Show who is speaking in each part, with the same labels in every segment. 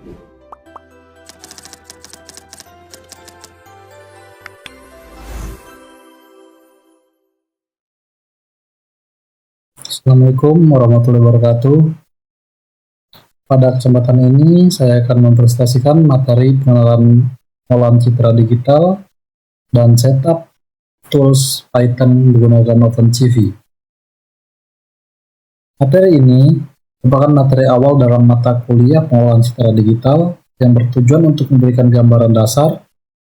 Speaker 1: Assalamualaikum warahmatullahi wabarakatuh. Pada kesempatan ini saya akan mempresentasikan materi pengenalan pengolahan citra digital dan setup tools Python menggunakan OpenCV. Materi ini merupakan materi awal dalam mata kuliah pengolahan citra digital yang bertujuan untuk memberikan gambaran dasar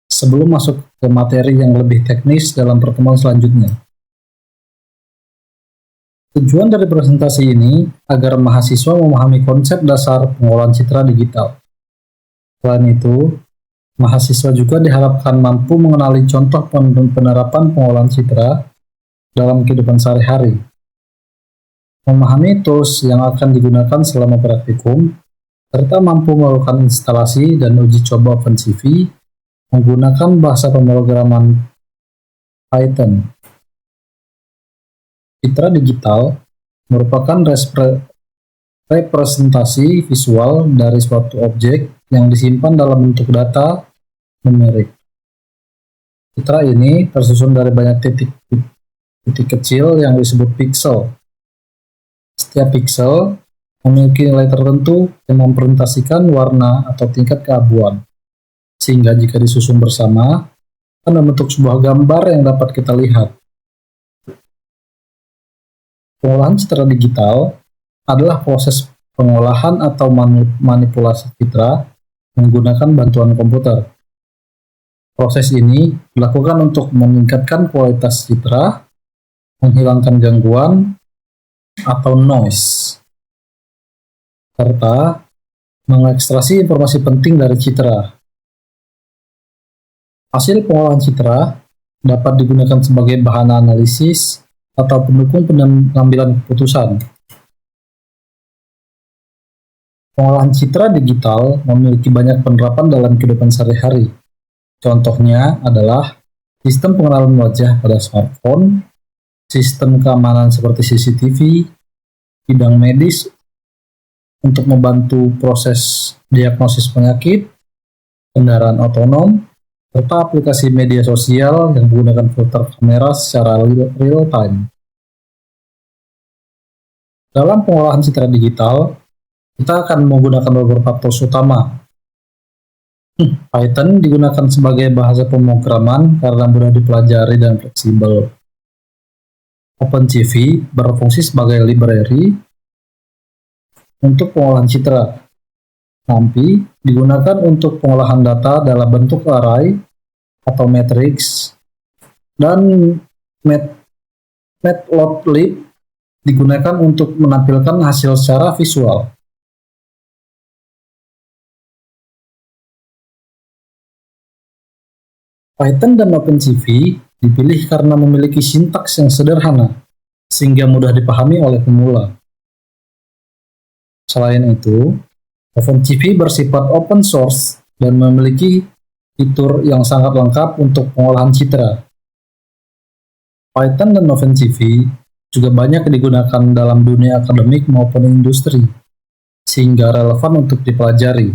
Speaker 1: sebelum masuk ke materi yang lebih teknis dalam pertemuan selanjutnya. Tujuan dari presentasi ini agar mahasiswa memahami konsep dasar pengolahan citra digital. Selain itu, mahasiswa juga diharapkan mampu mengenali contoh penerapan pengolahan citra dalam kehidupan sehari-hari, memahami tools yang akan digunakan selama praktikum, serta mampu melakukan instalasi dan uji coba OpenCV menggunakan bahasa pemrograman Python. Citra digital merupakan representasi visual dari suatu objek yang disimpan dalam bentuk data numerik. Citra ini tersusun dari banyak titik kecil yang disebut pixel. Setiap pixel memiliki nilai tertentu yang mempresentasikan warna atau tingkat keabuan, sehingga jika disusun bersama akan membentuk sebuah gambar yang dapat kita lihat. Pengolahan citra digital adalah proses pengolahan atau manipulasi citra menggunakan bantuan komputer. Proses ini dilakukan untuk meningkatkan kualitas citra, menghilangkan gangguan atau noise, serta mengekstraksi informasi penting dari citra. Hasil pengolahan citra dapat digunakan sebagai bahan analisis atau pendukung pengambilan keputusan. Pengolahan citra digital memiliki banyak penerapan dalam kehidupan sehari-hari. Contohnya adalah sistem pengenalan wajah pada smartphone, sistem keamanan seperti CCTV, bidang medis untuk membantu proses diagnosis penyakit, kendaraan otonom, serta aplikasi media sosial yang menggunakan filter kamera secara real time. Dalam pengolahan citra digital, kita akan menggunakan beberapa tools utama. Python digunakan sebagai bahasa pemrograman karena mudah dipelajari dan fleksibel. OpenCV berfungsi sebagai library untuk pengolahan citra. Nanti digunakan untuk pengolahan data dalam bentuk array atau matrix, dan matplotlib digunakan untuk menampilkan hasil secara visual. Python dan OpenCV dipilih karena memiliki sintaks yang sederhana, sehingga mudah dipahami oleh pemula. Selain itu, OpenCV bersifat open source dan memiliki fitur yang sangat lengkap untuk pengolahan citra. Python dan OpenCV juga banyak digunakan dalam dunia akademik maupun industri, sehingga relevan untuk dipelajari.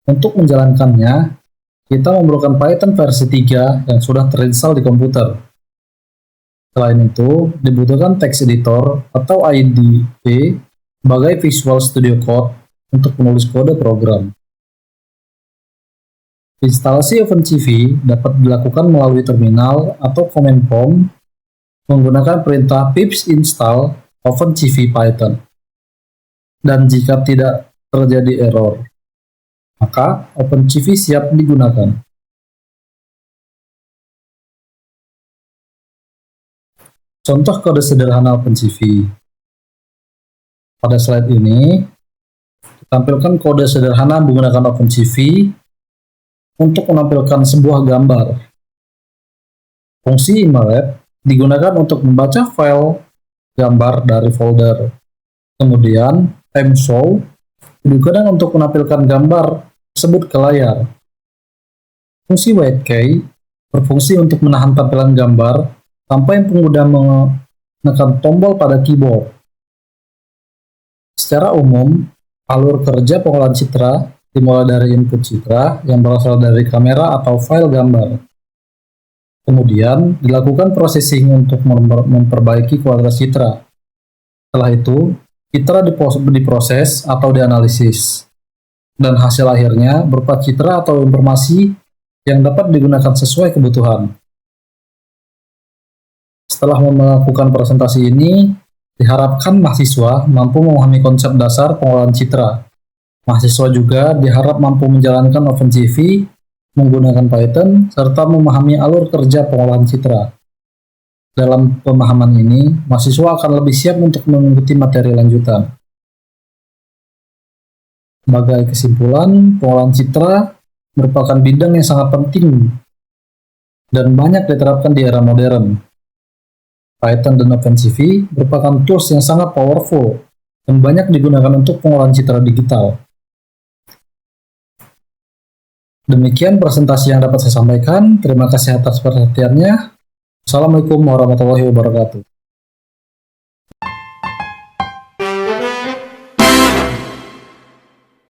Speaker 1: Untuk menjalankannya, kita memerlukan Python versi 3 yang sudah terinstall di komputer. Selain itu, dibutuhkan text editor atau IDE sebagai Visual Studio Code untuk menulis kode program. Instalasi OpenCV dapat dilakukan melalui terminal atau command prompt menggunakan perintah pips install OpenCV Python. Dan jika tidak terjadi error, maka OpenCV siap digunakan. Contoh kode sederhana OpenCV. Pada slide ini, ditampilkan kode sederhana menggunakan OpenCV untuk menampilkan sebuah gambar. Fungsi emerge digunakan untuk membaca file gambar dari folder. Kemudian, timeshow digunakan untuk menampilkan gambar tersebut ke layar. Fungsi waitkey berfungsi untuk menahan tampilan gambar sampai pengguna menekan tombol pada keyboard. Secara umum, Alur kerja pengolahan citra dimulai dari input citra yang berasal dari kamera atau file gambar. Kemudian dilakukan processing untuk memperbaiki kualitas citra. Setelah itu, citra diproses atau dianalisis. Dan hasil akhirnya berupa citra atau informasi yang dapat digunakan sesuai kebutuhan. Setelah melakukan presentasi ini, diharapkan mahasiswa mampu memahami konsep dasar pengolahan citra. Mahasiswa juga diharap mampu menjalankan OpenCV menggunakan Python, serta memahami alur kerja pengolahan citra. Dalam pemahaman ini, mahasiswa akan lebih siap untuk mengikuti materi lanjutan. Sebagai kesimpulan, pengolahan citra merupakan bidang yang sangat penting dan banyak diterapkan di era modern. Python dan OpenCV merupakan tools yang sangat powerful dan banyak digunakan untuk pengolahan citra digital. Demikian presentasi yang dapat saya sampaikan. Terima kasih atas perhatiannya. Assalamualaikum warahmatullahi wabarakatuh.